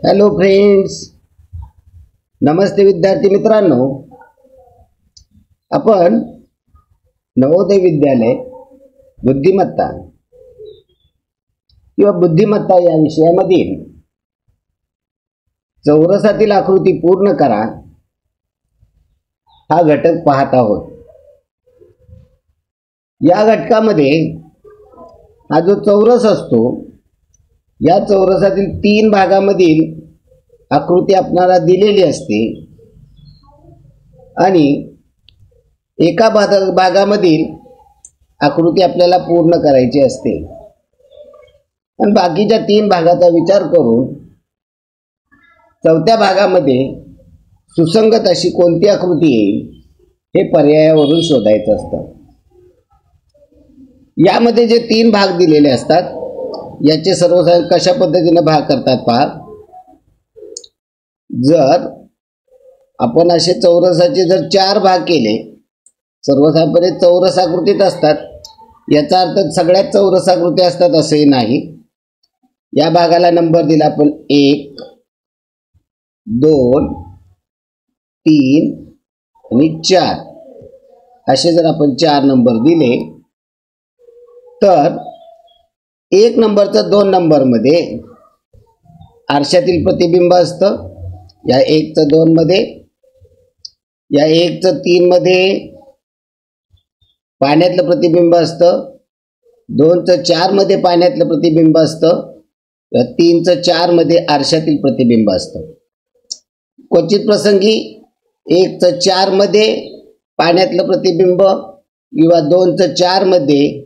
Hello friends, नमस्ते विद्यार्थी मित्रांनो. आपण नवोदय विद्यालय बुद्धिमत्ता किंवा बुद्धिमत्ता या विषयामधील चौरसातील आकृती पूर्ण करा हा घटक पाहत आहोत. या घटकामध्ये हा जो चौरस असतो, या चौरसातील 3 भागामधील आकृती आपल्याला दिलेली असते आणि एका भागामधील आकृती आपल्याला पूर्ण करायची असते आणि बाकीच्या 3 भागाचा विचार करून चौथ्या भागामध्ये सुसंगत अशी कोणती आकृती येईल हे पर्यायावरून शोधायचं असतं. यामध्ये जे 3 भाग दिलेले असतात याचे सर्वसाधारण कशा पद्धतीने भाग करतात पहा. जर आपण असे चौरसाचे जर 4 भाग केले, सर्वसाधारणपणे चौरस आकृतीत असतात, याचा अर्थ सगळ्यात चौरस आकृती असतात असेही नाही. या भागाला नंबर दिला आपण 1, 2, 3 आणि 4 असे जर आपण 4 नंबर दिले तर 1 नंबरचं 2 नंबरमध्ये आरशातील प्रतिबिंब असतं, या 1चं 2 मध्ये, या 1चं 3 मध्ये पाण्यातलं प्रतिबिंब असतं, 2चं 4 मध्ये पाण्यातलं प्रतिबिंब असतं, या 3चं 4 मध्ये आरशातील प्रतिबिंब असतं. क्वचित प्रसंगी 1चं 4 मध्ये पाण्यातलं प्रतिबिंब किंवा 2चं 4 मध्ये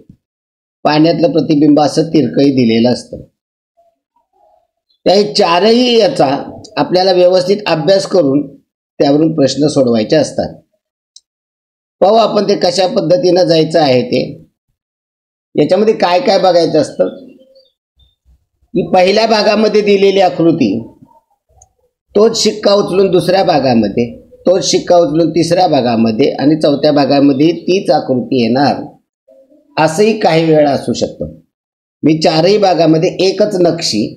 पाण्यातलं प्रतिबिंब असं तिरकंही दिलेलं असतं. त्या 4ही याचा आपल्याला व्यवस्थित अभ्यास करून त्यावरून प्रश्न सोडवायचे असतात. पाहू आपण ते कशा पद्धतीनं जायचं आहे ते. याच्यामध्ये काय काय बघायचं असतं की पहिल्या भागामध्ये दिलेली आकृती तोच शिक्का उचलून दुसऱ्या भागामध्ये, तोच शिक्का उचलून तिसऱ्या भागामध्ये आणि चौथ्या भागामध्ये तीच आकृती येणार असंही काही वेळा असू शकतं. मी 4ही भागामध्ये एकच नक्षी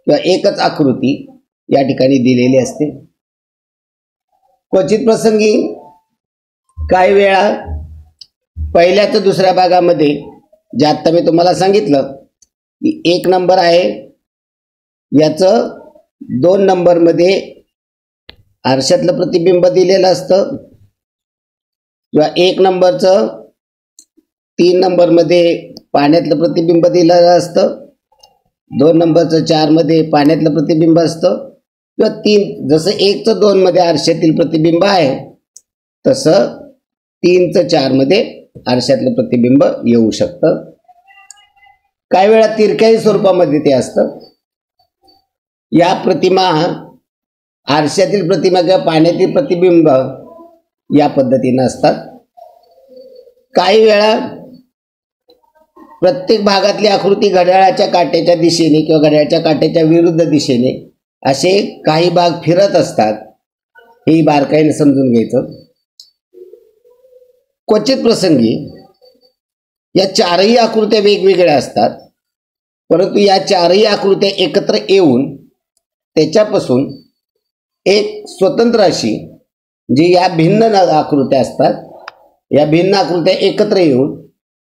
किंवा एकच आकृती या ठिकाणी दिलेली असते. क्वचित प्रसंगी काही वेळा पहिल्या तर दुसऱ्या भागामध्ये, जे आत्ता मी तुम्हाला सांगितलं की 1 नंबर आहे, याचं 2 नंबरमध्ये आरशातलं प्रतिबिंब दिलेलं असतं किंवा 1 नंबरचं 3 नंबरमध्ये पाण्यातलं प्रतिबिंब दिलेलं असतं, 2 नंबरचं 4 मध्ये पाण्यातलं प्रतिबिंब असतं किंवा 3 जसं 1चं 2 मध्ये आरशातील प्रतिबिंब आहे तसं 3चं 4 मध्ये आरशातलं प्रतिबिंब येऊ शकतं. काही वेळा तिरक्याही स्वरूपामध्ये ते असतं. या प्रतिमा आरशातील प्रतिमा किंवा पाण्यातील प्रतिबिंब या पद्धतीनं असतात. काही वेळा प्रत्येक भागातली आकृती घड्याळाच्या काट्याच्या दिशेने किंवा घड्याळाच्या काट्याच्या विरुद्ध दिशेने असे काही भाग फिरत असतात. हे बारकाईने समजून घ्यायचं. क्वचित प्रसंगी या 4ही आकृत्या वेगवेगळ्या असतात, परंतु या 4ही आकृत्या एकत्र येऊन त्याच्यापासून एक स्वतंत्र अशी जी या भिन्न आकृत्या असतात, या भिन्न आकृत्या एकत्र येऊन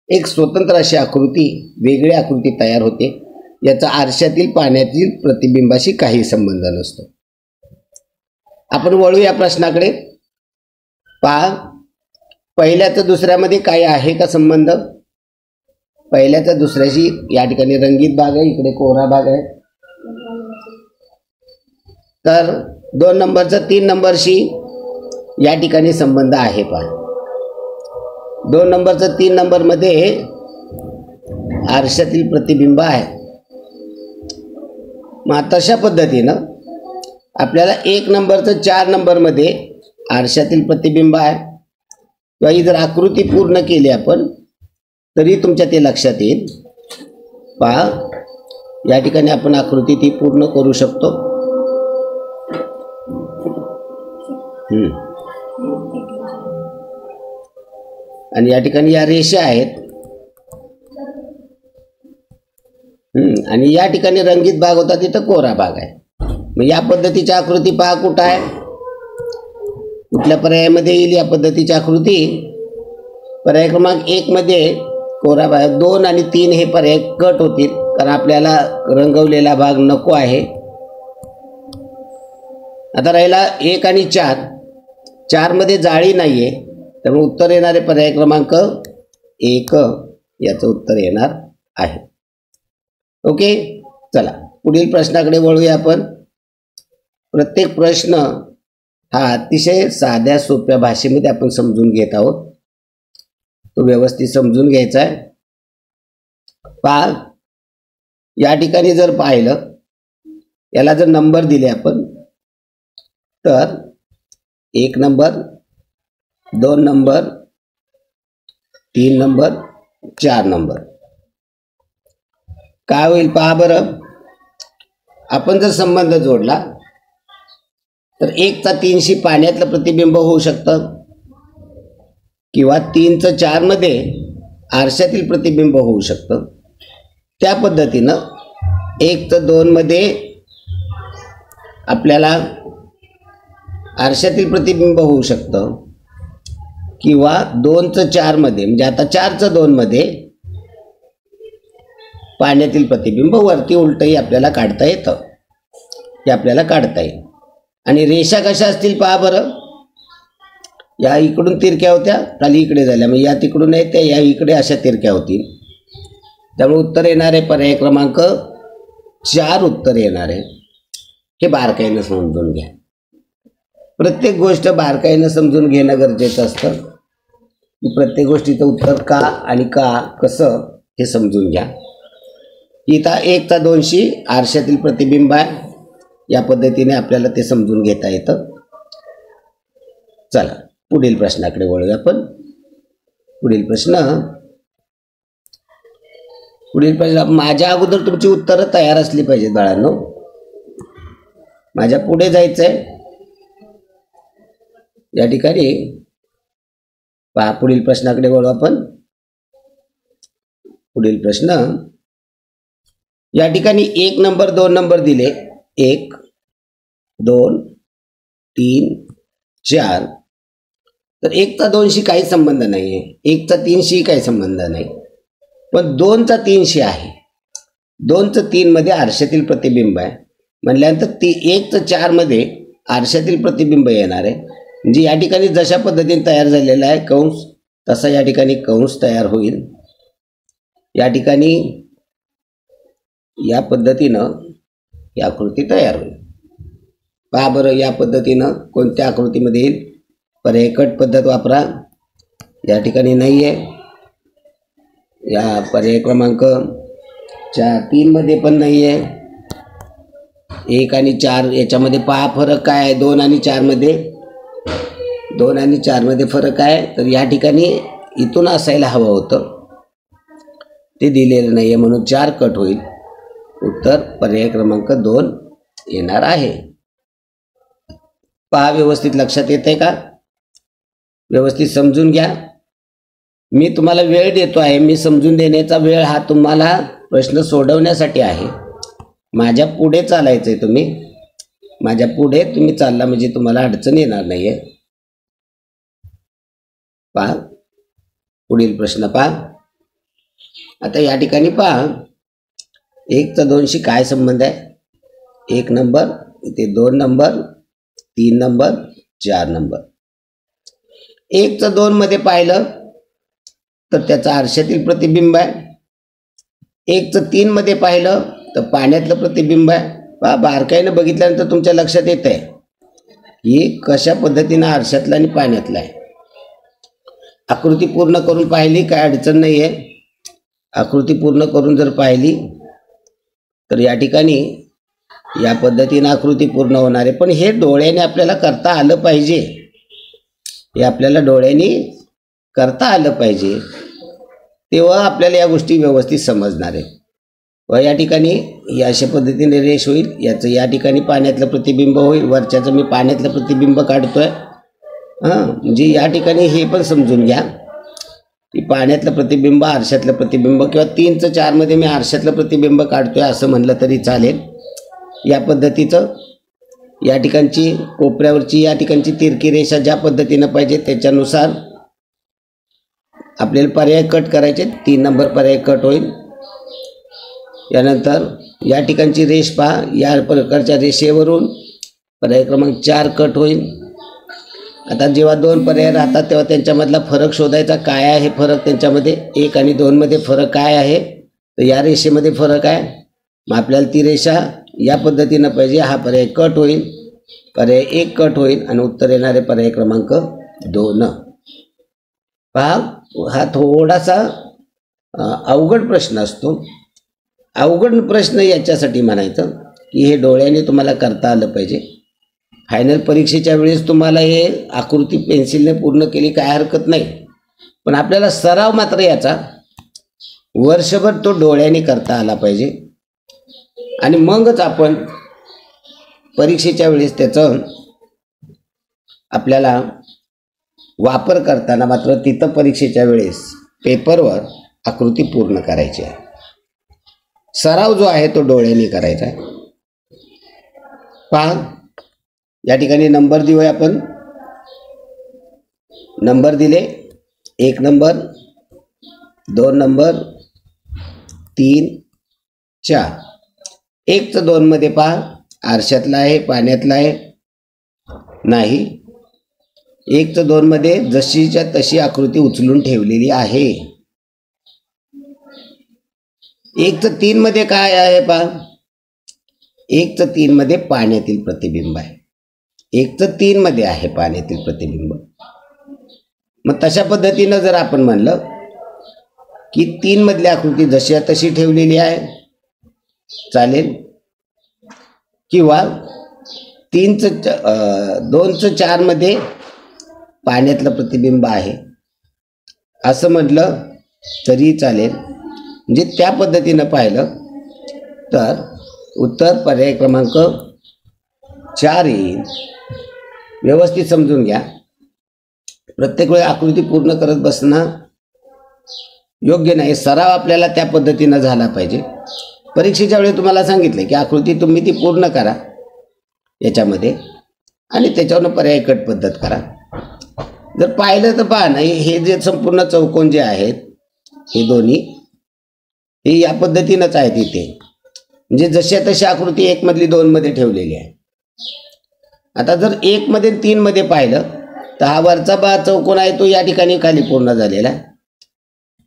एक स्वतंत्र अशी आकृती, वेगळी आकृती तयार होते. याचा आरशातील पाण्यातील प्रतिबिंबाशी काही संबंध नसतो. आपण वळू या प्रश्नाकडे. पहा, पहिल्याचं दुसऱ्यामध्ये काय आहे का संबंध. पहिल्याचा दुसऱ्याशी या ठिकाणी रंगीत भाग आहे, इकडे कोरा भाग आहे. तर 2 नंबरचा 3 नंबरशी या ठिकाणी संबंध आहे. पहा, 2 नंबरचं 3 नंबरमध्ये आरशातील प्रतिबिंब आहे. मग तशा पद्धतीनं आपल्याला 1 नंबरचं 4 नंबरमध्ये आरशातील प्रतिबिंब आहे किंवा ही जर आकृती पूर्ण केली आपण तरी तुमच्या ते लक्षात येईल. पहा, या ठिकाणी आपण आकृती ती पूर्ण करू शकतो. आणि या ठिकाणी या रेषा आहेत आणि या ठिकाणी रंगीत भाग होता, तिथं कोरा भाग आहे. मग या पद्धतीची आकृती पहा कुठं आहे, कुठल्या पर्यायामध्ये येईल या पद्धतीची आकृती. पर्याय क्रमांक 1 मध्ये कोरा भाग, 2 आणि 3 हे पर्याय कट होतील कारण आपल्याला रंगवलेला भाग नको आहे. आता राहिला 1 आणि 4. 4 मध्ये जाळी नाहीये, त्यामुळे उत्तर येणारे पर्याय क्रमांक 1 याचं उत्तर येणार आहे. ओके, चला पुढील प्रश्नाकडे वळूया आपण. प्रत्येक प्रश्न हा अतिशय साध्या सोप्या भाषेमध्ये आपण समजून घेत आहोत, तो व्यवस्थित समजून घ्यायचा आहे. पहा, या ठिकाणी जर पाहिलं, याला जर नंबर दिले आपण तर 1 नंबर, 2 नंबर, 3 नंबर, 4 नंबर. काय होईल पहा बरं. आपण जर संबंध जोडला तर 1चा 3शी पाण्यातलं प्रतिबिंब होऊ शकतं किंवा 3चं 4 मध्ये आरशातील प्रतिबिंब होऊ शकतं. त्या पद्धतीनं 1चं 2 मध्ये आपल्याला आरशातील प्रतिबिंब होऊ शकतं किंवा 2चं 4 मध्ये, म्हणजे आता 4चं 2 मध्ये पाण्यातील प्रतिबिंब वरती उलटही आपल्याला काढता येतं, हे आपल्याला काढता येईल. आणि रेषा कशा असतील पहा बरं. या इकडून तिरक्या होत्या, खाली इकडे झाल्या, मग या तिकडून आहेत त्या या इकडे अशा तिरक्या होतील. त्यामुळे उत्तर येणारे पर्याय क्रमांक 4 उत्तर येणार आहे. हे बारकाईनं समजून घ्या. प्रत्येक गोष्ट बारकाईनं समजून घेणं गरजेचं असतं. प्रत्येक गोष्टीचं उत्तर का आणि का कसं हे समजून घ्या. इथं 1चा 2शी आरशातील प्रतिबिंब आहे, या पद्धतीने आपल्याला ते समजून घेता येतं. चला पुढील प्रश्नाकडे वळूया आपण. पुढील प्रश्न माझ्या अगोदर तुमची उत्तरं तयार असली पाहिजेत बाळांनो. माझ्या पुढे जायचंय. या ठिकाणी पहा, पुढील प्रश्नाकडे वळू आपण. पुढील प्रश्न या ठिकाणी 1 नंबर 2 नंबर दिले. 1, 2, 3, 4. तर 1चा 2शी काही संबंध नाही आहे, 1चा 3शी काही संबंध नाही, पण 2चा 3शी आहे. 2चं 3 मध्ये आरशातील प्रतिबिंब आहे म्हणल्यानंतर 1चं 4 मध्ये आरशातील प्रतिबिंब येणार आहे. म्हणजे या ठिकाणी जशा पद्धतीने तयार झालेला आहे कंस, तसा या ठिकाणी कंस तयार होईल. या ठिकाणी या पद्धतीनं ही आकृती तयार होईल. पहा बरं, या पद्धतीनं कोणत्या आकृतीमध्ये येईल. पर्याय कट पद्धत वापरा. या ठिकाणी नाही आहे. या पर्याय क्रमांक 3 मध्ये पण नाही आहे. 1 आणि 4 याच्यामध्ये पहा फरक काय आहे. 2 आणि 4 मध्ये, 2 आणि 4 मध्ये फरक आहे. तर या ठिकाणी इथून असायला हवं होतं, ते दिलेलं नाही आहे म्हणून 4 कट होईल. उत्तर पर्याय क्रमांक 2 येणार आहे. पहा, व्यवस्थित लक्षात येते का. व्यवस्थित समजून घ्या. मी तुम्हाला वेळ देतो आहे. मी समजून देण्याचा वेळ हा तुम्हाला प्रश्न सोडवण्यासाठी आहे. माझ्या पुढे चालायचं आहे. तुम्ही माझ्या पुढे तुम्ही चालला म्हणजे तुम्हाला अडचण येणार नाही आहे. पहा पुढील प्रश्न पहा. आता या ठिकाणी पहा, 1चा 2शी काय संबंध आहे. 1 नंबर, इथे 2 नंबर, 3 नंबर, 4 नंबर. 1चं 2 मध्ये पाहिलं तर त्याचा आरशातील प्रतिबिंब आहे. 1चं 3 मध्ये पाहिलं तर पाण्यातलं प्रतिबिंब आहे. पहा, बारकाईनं बघितल्यानंतर तुमच्या लक्षात येत आहे की कशा पद्धतीनं आरशातलं आणि पाण्यातलं आहे. आकृती पूर्ण करून पाहिली काय अडचण नाही आहे. आकृती पूर्ण करून जर पाहिली तर या ठिकाणी या पद्धतीने आकृती पूर्ण होणार आहे. पण हे डोळ्याने आपल्याला करता आलं पाहिजे. हे आपल्याला डोळ्याने करता आलं पाहिजे, तेव्हा आपल्याला या गोष्टी व्यवस्थित समजणार आहे. व या ठिकाणी या अशा पद्धतीने रेष होईल. याचं या ठिकाणी पाण्यातलं प्रतिबिंब होईल. वरच्याचं मी पाण्यातलं प्रतिबिंब काढतोय. म्हणजे या ठिकाणी हे पण समजून घ्या की पाण्यातलं प्रतिबिंब, आरशातलं प्रतिबिंब, किंवा 3चं 4 मध्ये मी आरशातलं प्रतिबिंब काढतोय असं म्हणलं तरी चालेल. या पद्धतीचं या ठिकाणची कोपऱ्यावरची या ठिकाणची तिरकी रेषा ज्या पद्धतीनं पाहिजे त्याच्यानुसार आपल्याला पर्याय कट करायचे. 3 नंबर पर्याय कट होईल. यानंतर या ठिकाणची रेष पहा, या प्रकारच्या रेषेवरून पर्याय क्रमांक 4 कट होईल. आता जेव्हा 2 पर्याय राहतात तेव्हा त्यांच्यामधला फरक शोधायचा. काय आहे फरक त्यांच्यामध्ये? 1 आणि 2 मध्ये फरक काय आहे? तर या रेषेमध्ये फरक आहे. मग आपल्याला ती रेषा या पद्धतीनं पाहिजे. हा पर्याय कट होईल, पर्याय 1 कट होईल आणि उत्तर येणारे पर्याय क्रमांक 2. पहा, हा थोडासा अवघड प्रश्न असतो. अवघड प्रश्न याच्यासाठी म्हणायचं की हे डोळ्याने तुम्हाला करता आलं पाहिजे. फायनल परीक्षेच्या वेळेस तुम्हाला हे आकृती पेन्सिलने पूर्ण केली काय हरकत नाही, पण आपल्याला सराव मात्र याचा वर्षभर तो डोळ्याने करता आला पाहिजे आणि मगच आपण परीक्षेच्या वेळेस त्याचं आपल्याला वापर करताना मात्र तिथं परीक्षेच्या वेळेस पेपरवर आकृती पूर्ण करायची आहे. सराव जो आहे तो डोळ्याने करायचा आहे. पहा, या ठिकाणी नंबर देऊया आपण. नंबर दिले 1 नंबर, 2 नंबर, 3, 4. 1 चं 2 मध्ये पहा, आरशातला आहे, पाण्यातला आहे? नाही. 1 चं 2 मध्ये जशीच्या तशी आकृती उचलून ठेवलेली आहे. 1 चं 3 मध्ये काय आहे पहा? 1 चं 3 मध्ये पाण्यातील प्रतिबिंब आहे. 1 चं 3 मध्ये आहे पाण्यातील प्रतिबिंब. मग तशा पद्धतीनं जर आपण म्हणलं की 3 मधली आकृती जशी तशी ठेवलेली आहे चालेल, किंवा 2चं 4 मध्ये पाण्यातलं प्रतिबिंब आहे असं म्हटलं तरी चालेल. म्हणजे त्या पद्धतीनं पाहिलं तर उत्तर पर्याय क्रमांक 4 येईल. व्यवस्थित समजून घ्या. प्रत्येक वेळी आकृती पूर्ण करत बसणं योग्य नाही. सराव आपल्याला त्या पद्धतीनं झाला पाहिजे. परीक्षेच्या वेळी तुम्हाला सांगितलं की आकृती तुम्ही ती पूर्ण करा याच्यामध्ये आणि त्याच्यावरून पर्याय कट पद्धत करा. जर पाहिलं तर पहा नाही, हे जे संपूर्ण चौकोन जे आहेत हे दोन्ही हे या पद्धतीनंच आहेत इथे. म्हणजे जशा तशी आकृती 1 मधली 2 मध्ये ठेवलेली आहे. आता जर 1 मध्ये 3 मध्ये पाहिलं तर हा वरचा चौकोन आहे तो या ठिकाणी खाली पूर्ण झालेला आहे.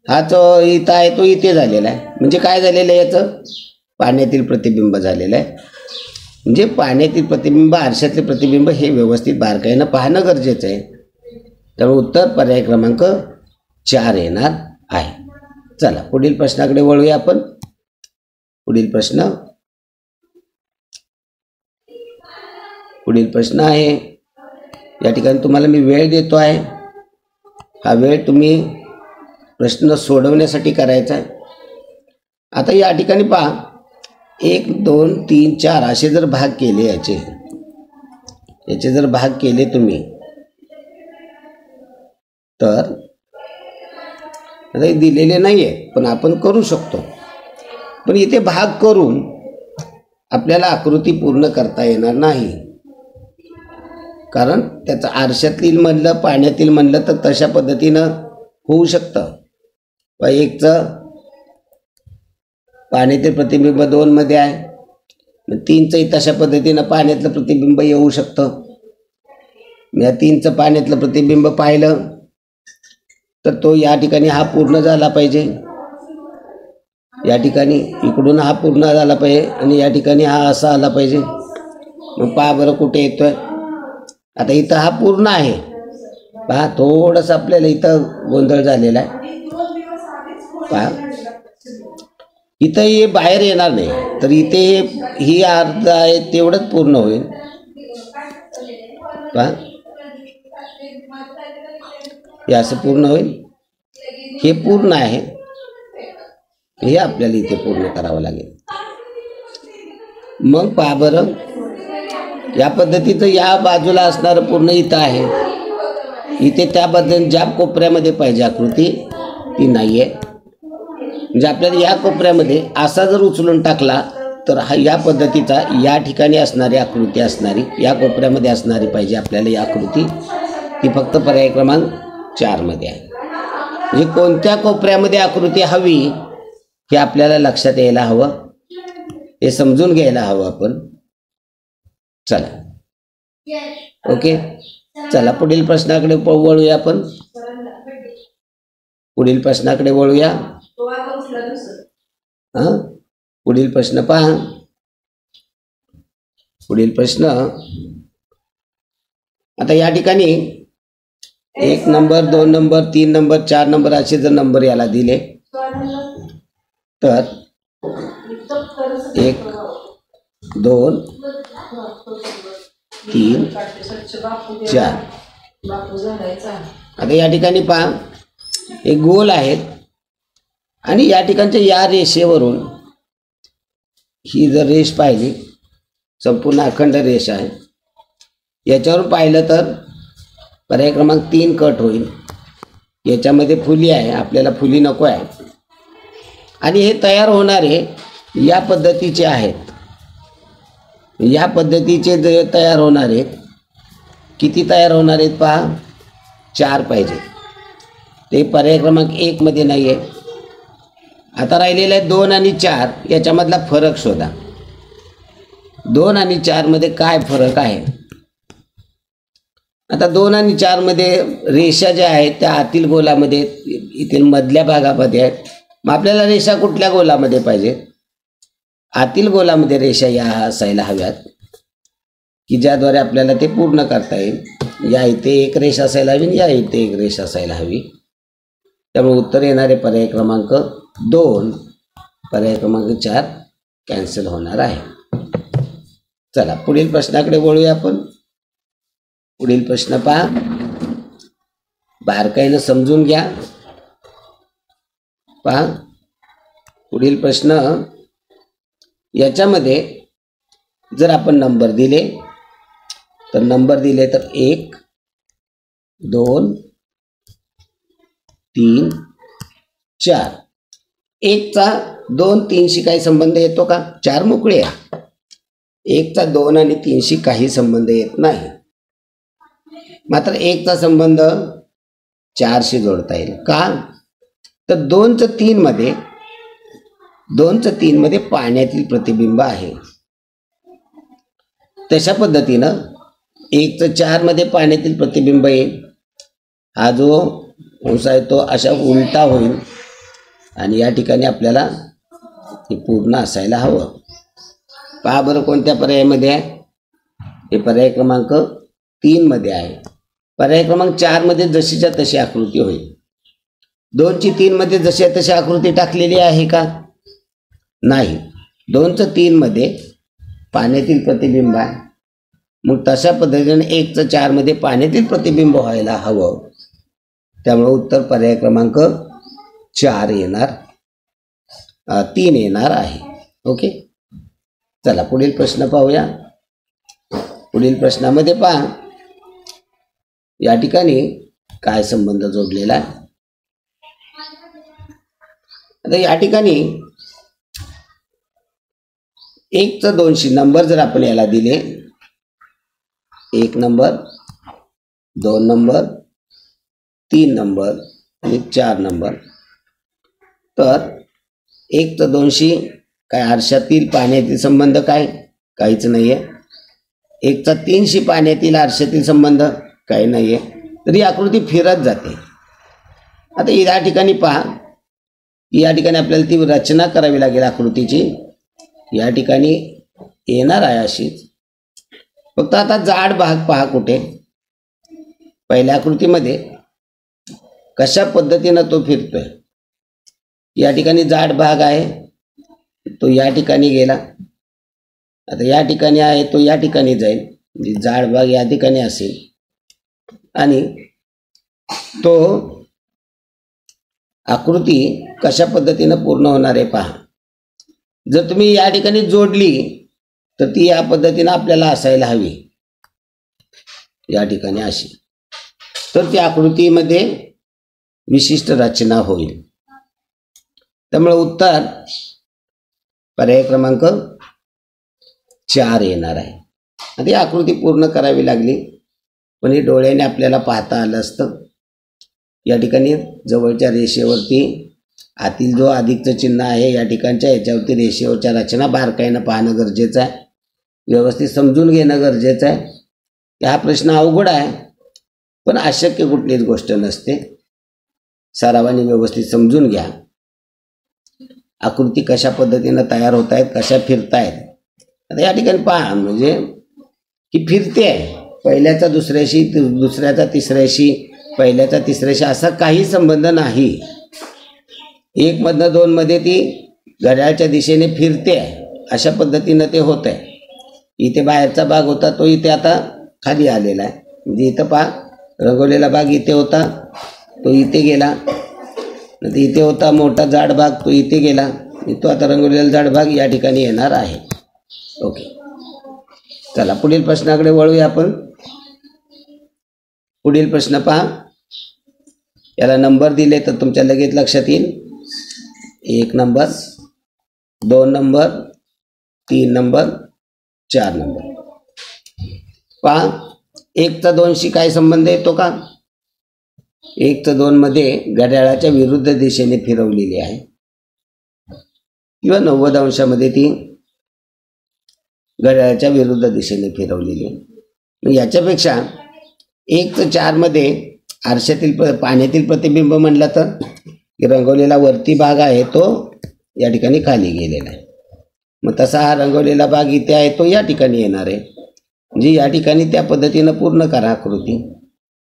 हा इथं आहे तो इथे झालेला आहे. म्हणजे काय झालेलं आहे? याचं पाण्यातील प्रतिबिंब झालेलं आहे. म्हणजे पाण्यातील प्रतिबिंब, आरशातले प्रतिबिंब हे व्यवस्थित बारकाईनं पाहणं गरजेचं आहे. त्यामुळे उत्तर पर्याय क्रमांक 4 येणार आहे. चला पुढील प्रश्नाकडे वळूया आपण. पुढील प्रश्न आहे, या ठिकाणी तुम्हाला मी वेळ देतो आहे. हा वेळ तुम्ही प्रश्न सोडवण्यासाठी करायचा आहे. आता या ठिकाणी पहा, 1, 2, 3, 4 असे जर भाग केले याचे जर भाग केले तुम्ही तर आता दिलेले नाही आहे पण आपण करू शकतो. पण इथे भाग करून आपल्याला आकृती पूर्ण करता येणार नाही, कारण त्याचं आरशातील म्हणलं पाण्यातील म्हणलं तर तशा पद्धतीनं होऊ शकतं. 1 चं पाण्यातील प्रतिबिंब 2 मध्ये आहे, 3 चंही तशा पद्धतीनं पाण्यातलं प्रतिबिंब येऊ शकतं. या 3 चं पाण्यातलं प्रतिबिंब पाहिलं तर तो या ठिकाणी हा पूर्ण झाला पाहिजे, या ठिकाणी इकडून हा पूर्ण झाला पाहिजे आणि या ठिकाणी हा असा आला पाहिजे. मग पहा बरं कुठे येतोय. आता इथं हा पूर्ण आहे. पहा थोडंसं आपल्याला इथं गोंधळ झालेला आहे. पहा इथं हे बाहेर येणार नाही, तर इथे ही अर्ध आहे तेवढंच पूर्ण होईल. पहा हे असं पूर्ण होईल. हे पूर्ण आहे, हे आपल्याला इथे पूर्ण करावं लागेल. मग पहा बरं, या पद्धतीचं या बाजूला असणारं पूर्ण इथं आहे. इथे त्याबद्दल ज्या कोपऱ्यामध्ये पाहिजे आकृती ती नाही आहे. म्हणजे आपल्याला या कोपऱ्यामध्ये असा जर उचलून टाकला तर या पद्धतीचा या ठिकाणी असणारी आकृती असणारी या कोपऱ्यामध्ये असणारी पाहिजे आपल्याला ही आकृती, ती फक्त पर्याय क्रमांक 4 मध्ये आहे. म्हणजे कोणत्या कोपऱ्यामध्ये आकृती हवी हे आपल्याला लक्षात यायला हवं, हे समजून घ्यायला हवं आपण. चला ओके, चला पुढील प्रश्नाकडे वळूया आपण. पुढील प्रश्नाकडे वळूया. पुढील प्रश्न पहा. पुढील प्रश्न आता या ठिकाणी 1 नंबर 2 नंबर 3 नंबर 4 नंबर असे जर नंबर याला दिले तर 1 2 3 4. आता या ठिकाणी पहा एक गोल आहेत आणि या ठिकाणच्या या रेषेवरून ही जर रेष पाहिली, संपूर्ण अखंड रेष आहे, याच्यावरून पाहिलं तर पर्याय क्रमांक 3 कट होईल. याच्यामध्ये फुली आहे, आपल्याला फुली नको आहे. आणि हे तयार होणारे या पद्धतीचे आहेत. या पद्धतीचे जे तयार होणार आहेत, किती तयार होणार आहेत पहा, 4 पाहिजे. ते पर्याय क्रमांक 1 मध्ये नाही आहे. आता राहिलेले आहे 2 आणि 4, याच्यामधला फरक शोधा. 2 आणि 4 मध्ये काय फरक आहे? आता 2 आणि 4 मध्ये रेषा ज्या आहेत त्या आतील गोलामध्ये इथे मधल्या भागामध्ये आहेत. मग आपल्याला रेषा कुठल्या गोलामध्ये पाहिजे? आतील गोलामध्ये रेषा या असायला हव्यात की ज्याद्वारे आपल्याला ते पूर्ण करता येईल. या इथे एक रेषा असायला हवी, या इथे एक रेषा असायला हवी. त्यामुळे उत्तर येणारे पर्याय क्रमांक 2, पर्याय क्रमांक 4 कॅन्सल होणार आहे. चला पुढील प्रश्नाकडे वळूया आपण. पुढील प्रश्न पहा, बारकाईनं समजून घ्या. पहा पुढील प्रश्न, याच्यामध्ये जर आपण नंबर दिले तर 1 2 3 4. 1 चा 2 3 शी काही संबंध येतो का? 4 मोकळे आहे. 1 चा 2 आणि 3 शी काही संबंध येत नाही. मात्र 1 चा संबंध 4 शी जोडता येईल का? तर 2 च 3 मध्ये पाण्यातील प्रतिबिंब आहे. तशा पद्धतीनं 1 च 4 मध्ये पाण्यातील प्रतिबिंब येईल. हा जो अंश आहे तो अशा उलटा होईल आणि या ठिकाणी आपल्याला हे पूर्ण असायला हवं. पहा बरं कोणत्या पर्यायामध्ये आहे? हे पर्याय क्रमांक 3 मध्ये आहे. पर्याय क्रमांक 4 मध्ये जशीच्या तशी आकृती होईल. 2 ची 3 मध्ये जशी तशी आकृती टाकलेली आहे का? नाही. 2 च 3 मध्ये पाण्यातील प्रतिबिंब आहे. मग तशा पद्धतीने 1 च 4 मध्ये पाण्यातील प्रतिबिंब व्हायला हवं. त्यामुळे उत्तर पर्याय क्रमांक 4 येणार, 3 येणार आहे. ओके, चला पुढील प्रश्न पाहूया. पुढील प्रश्नामध्ये पहा या ठिकाणी काय संबंध जोडलेला आहे. आता या ठिकाणी 1 च 2 शी नंबर जर आपण याला दिले, 1 नंबर 2 नंबर 3 नंबर आणि 4 नंबर, तर 1 च 2 शी काय आरशातील पाण्यातील संबंध काय? काहीच नाही आहे. 1 चा 3 शी पाण्यातील आरशातील संबंध काही नाही आहे. तरी आकृती फिरत जाते. आता या ठिकाणी पहा, या ठिकाणी आपल्याला ती रचना करावी लागेल आकृतीची. या ठिकाणी येणार आहे अशीच, फक्त आता जाड भाग पहा कुठे. पहिल्या आकृतीमध्ये कशा पद्धतीनं तो फिरतोय. या ठिकाणी जाड भाग आहे, तो या ठिकाणी गेला. आता या ठिकाणी आहे, तो या ठिकाणी जाईल. म्हणजे जाड भाग या ठिकाणी असेल आणि तो आकृती कशा पद्धतीनं पूर्ण होणार आहे पहा. जर तुम्ही या ठिकाणी जोडली तर ती या पद्धतीनं आपल्याला असायला हवी, या ठिकाणी अशी, तर ती आकृतीमध्ये विशिष्ट रचना होईल. त्यामुळे उत्तर पर्याय क्रमांक 4 येणार आहे. आता ही आकृती पूर्ण करावी लागली, पण हे डोळ्याने आपल्याला पाहता आलं असतं. या ठिकाणी जवळच्या रेषेवरती आतील जो अधिकचं चिन्ह आहे या ठिकाणच्या याच्यावरती रेषेवरच्या रचना बारकाईनं पाहणं गरजेचं आहे, व्यवस्थित समजून घेणं गरजेचं आहे. हा प्रश्न अवघड आहे, पण अशक्य कुठलीच गोष्ट नसते. सरावाने व्यवस्थित समजून घ्या. आकृती कशा पद्धतीनं तयार होत आहेत, कशा फिरतायत. आता या ठिकाणी पहा, म्हणजे ही फिरते आहे. पहिल्याचा दुसऱ्याशी, दुसऱ्याचा तिसऱ्याशी, पहिल्याचा तिसऱ्याशी असा काही संबंध नाही. 1 मधनं 2 मध्ये ती घड्याळाच्या दिशेने फिरते आहे, अशा पद्धतीनं ते होत आहे. इथे बाहेरचा भाग होता तो इथे आता खाली आलेला आहे. म्हणजे इथं पहा, रंगवलेला भाग इथे होता तो इथे गेला, नंतर इथे होता मोठा जाड भाग तो इथे गेला, तो आता रंगवलेला जाड भाग या ठिकाणी येणार आहे. ओके, चला पुढील प्रश्नाकडे वळूया आपण. पुढील प्रश्न पहा, याला नंबर दिले तर तुमच्या लगेच लक्षात येईल. 1 नंबर, 2 नंबर, 3 नंबर, 4 नंबर. पहा, 1 चा 2 शी काय संबंध येतो का? 1 चा 2 मध्ये घड्याळाच्या विरुद्ध दिशेने फिरवलेली आहे किंवा 90 अंशामध्ये ती घड्याळाच्या विरुद्ध दिशेने फिरवलेली आहे. याच्यापेक्षा 1 चा 4 मध्ये आरशातील पाण्यातील प्रतिबिंब म्हणलं तर रंगवलेला वरती भाग आहे तो या ठिकाणी खाली गेलेला आहे. मग तसा हा रंगवलेला भाग इथे आहे तो या ठिकाणी येणार आहे. म्हणजे या ठिकाणी त्या पद्धतीनं पूर्ण करा आकृती.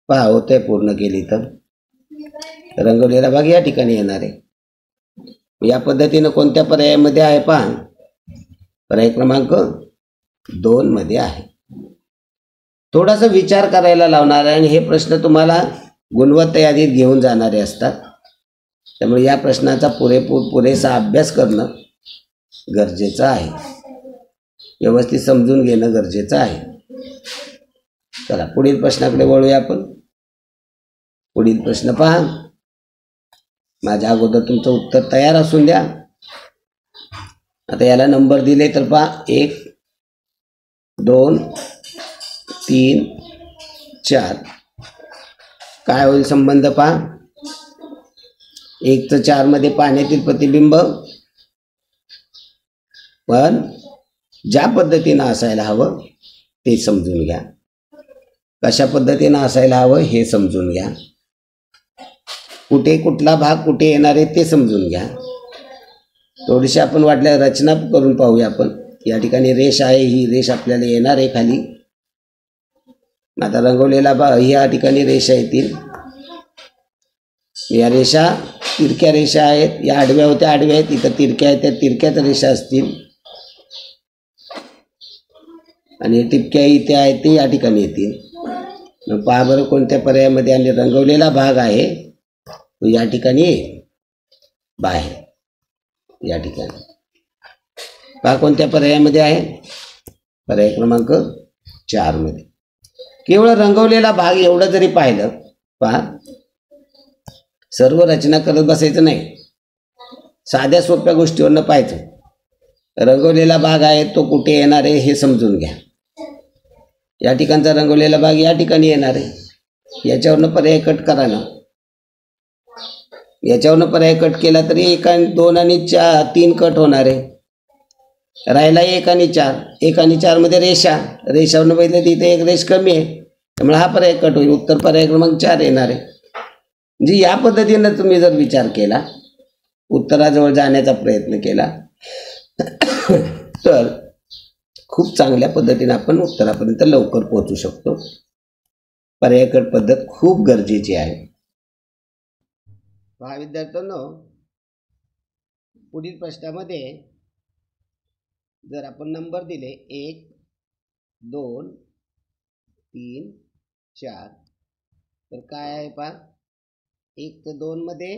पहा, होतंय पूर्ण केली तर रंगवलेला भाग या ठिकाणी येणार आहे. या पद्धतीनं कोणत्या पर्यायामध्ये आहे पहा, पर्याय क्रमांक 2 मध्ये आहे. थोडासा विचार करायला लावणार आहे आणि हे प्रश्न तुम्हाला गुणवत्ता यादीत घेऊन जाणारे असतात. त्यामुळे या प्रश्नाचा पुरेसा अभ्यास करणं गरजेचं आहे, व्यवस्थित समजून घेणं गरजेचं आहे. चला पुढील प्रश्नाकडे वळूया आपण. पुढील प्रश्न पहा, माझ्या अगोदर तुमचं उत्तर तयार असून द्या. आता याला नंबर दिले तर पहा, 1, 2, 3, 4. काय होईल संबंध पहा. 1 चा 4 मध्ये पाण्यातील प्रतिबिंब, पण ज्या पद्धतीनं असायला हवं ते समजून घ्या. कशा पद्धतीनं असायला हवं हे समजून घ्या. कुठे कुठला भाग कुठे येणार आहे ते समजून घ्या. थोडीशी आपण वाटल्या रचना करून पाहूया आपण. या ठिकाणी रेष आहे, ही रेष आपल्याला येणार आहे खाली. आता रंगवलेला भाग या ठिकाणी रेषा येतील. या रेषा तिरक्या रेषा आहेत. या आडव्या होत्या, आडव्या आहेत. इथं तिरक्या आहेत, त्या तिरक्याच रेषा असतील. आणि टिपक्या इथे आहेत ते या ठिकाणी येतील. मग पहा बरं कोणत्या पर्यायामध्ये. आणि रंगवलेला भाग आहे तो या ठिकाणी बाहेर, या ठिकाणी पहा कोणत्या पर्यायामध्ये आहे. पर्याय क्रमांक 4 मध्ये. केवळ रंगवलेला भाग एवढं जरी पाहिलं, पहा सर्व रचना करत बसायचं नाही, साध्या सोप्या गोष्टीवरनं पाहायचं. रंगवलेला भाग आहे तो कुठे येणार आहे हे समजून घ्या. या ठिकाणचा रंगवलेला भाग या ठिकाणी येणार आहे. याच्यावरनं पर्याय कट करा ना. याच्यावरनं पर्याय कट केला तरी 1 आणि 2 आणि 3 कट होणार आहे. राहिला 1 आणि 4. 1 आणि 4 मध्ये रेषा, रेषावरनं बघितलं तिथे एक रेष कमी आहे, त्यामुळे हा पर्याय कट होईल. उत्तर पर्याय क्रमांक 4 येणार आहे. म्हणजे या पद्धतीनं तुम्ही जर विचार केला, उत्तराजवळ जाण्याचा प्रयत्न केला तर खूप चांगल्या पद्धतीने आपण उत्तरापर्यंत लवकर पोहोचू शकतो. पर्याय कट पद्धत खूप गरजेची आहे. पहा विद्यार्थ्यांनो, पुढील प्रश्नामध्ये जर आपण नंबर दिले 1, 2, 3, 4 तर काय आहे पहा. 1 ते 2 मध्ये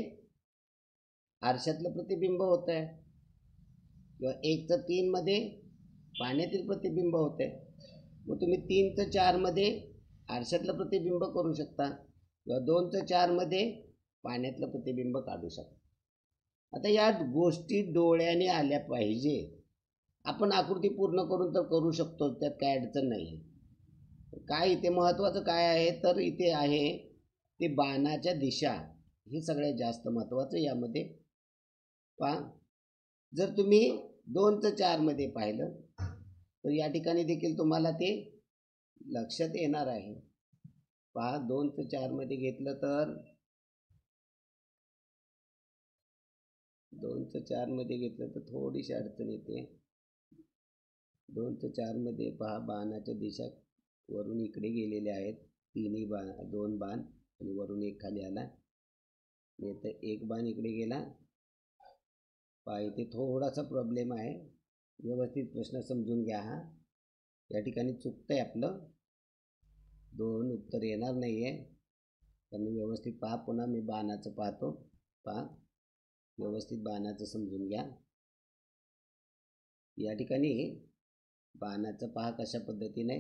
आरशातलं प्रतिबिंब होत आहे, किंवा 1 ते 3 मध्ये पाण्यातील प्रतिबिंब होते. मग तुम्ही 3 ते 4 मध्ये आरशातलं प्रतिबिंब करू शकता, किंवा 2 ते 4 मध्ये पाण्यातलं प्रतिबिंब काढू शकता. आता या गोष्टी डोळ्याने आल्या पाहिजे. आपण आकृती पूर्ण करून तर करू शकतो, त्यात काय अडचण नाही. काय इथे महत्त्वाचं काय आहे तर इथे आहे ते बाणाच्या दिशा, हे सगळ्यात जास्त महत्त्वाचं यामध्ये. पहा, जर तुम्ही 2चं 4 मध्ये पाहिलं तर या ठिकाणी देखील तुम्हाला ते लक्षात येणार आहे. पहा, 2चं 4 मध्ये घेतलं तर 2चं 4 मध्ये घेतलं तर थोडीशी अडचण येते. 2चं 4 मध्ये पहा, बाणाच्या दिशा वरून इकडे गेलेले आहेत, तिन्ही बाण, 2 बाण, आणि वरून एक खाली आला, तर एक बाण इकडे गेला. पहा, इथे थोडासा प्रॉब्लेम आहे, व्यवस्थित प्रश्न समजून घ्या. हा या ठिकाणी चुकतंय आपलं, 2 उत्तर येणार नाही आहे. तर मी व्यवस्थित पहा, पुन्हा मी बाणाचं पाहतो. पहा, व्यवस्थित बाणाचं समजून घ्या. या ठिकाणी बाणाचं पहा कशा पद्धतीने,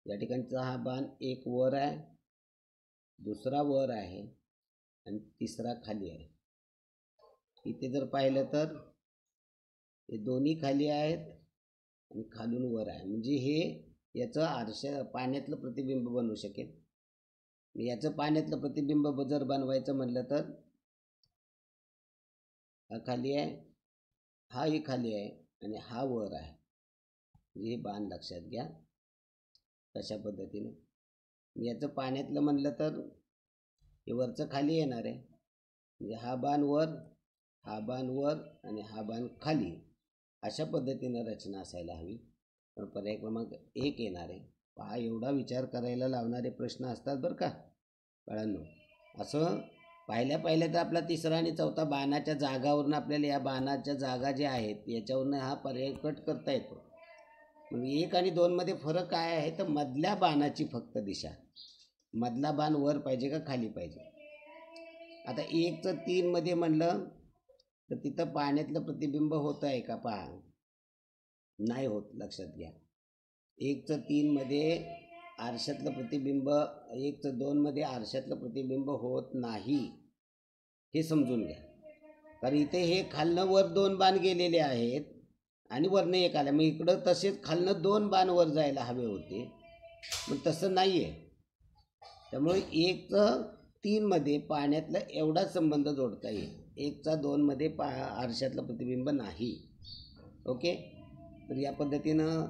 या ठिकाणचा हा बाण एक वर आहे, दुसरा वर आहे आणि तिसरा खाली आहे. इथे जर पाहिलं तर हे दोन्ही खाली आहेत आणि खालून वर आहे, म्हणजे हे याचं आरशा पाण्यातलं प्रतिबिंब बनवू शकेल. याचं पाण्यातलं प्रतिबिंब जर बनवायचं म्हणलं तर हा खाली आहे, हाही खाली आहे आणि हा वर आहे. म्हणजे हे बाण लक्षात घ्या कशा पद्धतीने. याचं पाण्यातलं म्हणलं तर हे वरचं खाली येणार आहे, म्हणजे हा बाण वर, हा बाण वर आणि हा बाण खाली, अशा पद्धतीनं रचना असायला हवी. तर पर्याय क्रमांक 1 येणार आहे. पहा, एवढा विचार करायला लावणारे प्रश्न असतात बरं का बाळांनो. असं पाहिल्या तर आपला तिसरा आणि चौथा बाणाच्या जागावरून आपल्याला या बाणाच्या जागा ज्या आहेत याच्यावरून हा पर्याय कट करता येतो. मग 1 आणि 2 मध्ये फरक काय आहे तर मधल्या बाणाची फक्त दिशा, मधला बाण वर पाहिजे का खाली पाहिजे. आता 1चं 3 मध्ये म्हणलं तर तिथं पाण्यातलं प्रतिबिंब होत आहे का, पहा नाही होत, लक्षात घ्या. 1चं 3 मध्ये आरशातलं प्रतिबिंब, 1चं 2 मध्ये आरशातलं प्रतिबिंब होत नाही, हे समजून घ्या. कारण इथे हे खालनं वर 2 बाण गेलेले आहेत आणि वरनं एक आलं, मग इकडं तसेच खालनं 2 बाण वर जायला हवे होते, मग तसं नाही आहे. त्यामुळे 1चं 3 मध्ये पाण्यातला एवढाच संबंध जोडता येईल, 1चा 2 मध्ये आरशातलं प्रतिबिंब नाही. ओके, तर या पद्धतीनं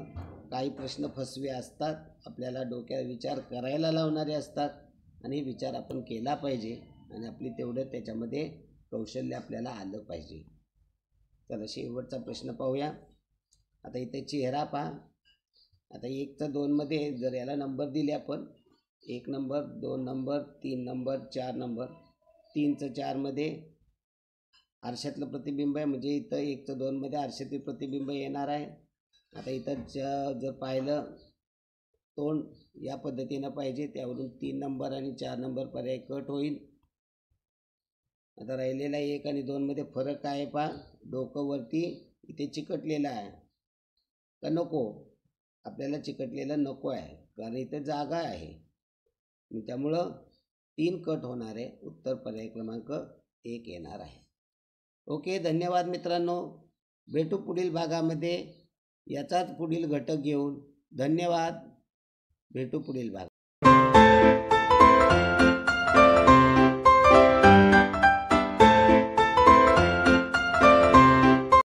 काही प्रश्न फसवे असतात, आपल्याला डोक्यात विचार करायला लावणारे असतात आणि विचार आपण केला पाहिजे आणि आपली तेवढं त्याच्यामध्ये कौशल्य आपल्याला आलं पाहिजे. चला शेवटचा प्रश्न पाहूया. आता इथे चेहरा पहा. आता 1चं 2 मध्ये जर याला नंबर दिले आपण, 1 नंबर, 2 नंबर, 3 नंबर, 4 नंबर, 3चं 4 मध्ये आरशातलं प्रतिबिंब आहे, म्हणजे इथं 1चं 2 मध्ये आरशातील प्रतिबिंब येणार आहे. आता इथं जर पाहिलं तोंड या पद्धतीनं पाहिजे, त्यावरून 3 नंबर आणि 4 नंबर पर्याय कट होईल. आता राहिलेला 1 आणि 2 मध्ये फरक आहे पहा, डोकं वरती इथे चिकटलेलं आहे का नको, आपल्याला चिकटलेलं नको आहे कारण इथे जागा आहे, त्यामुळं 3 कट होणार आहे. उत्तर पर्याय क्रमांक 1 येणार आहे. ओके, धन्यवाद मित्रांनो. भेटू पुढील भागामध्ये याचाच पुढील घटक घेऊन. धन्यवाद, भेटू पुढील भागात.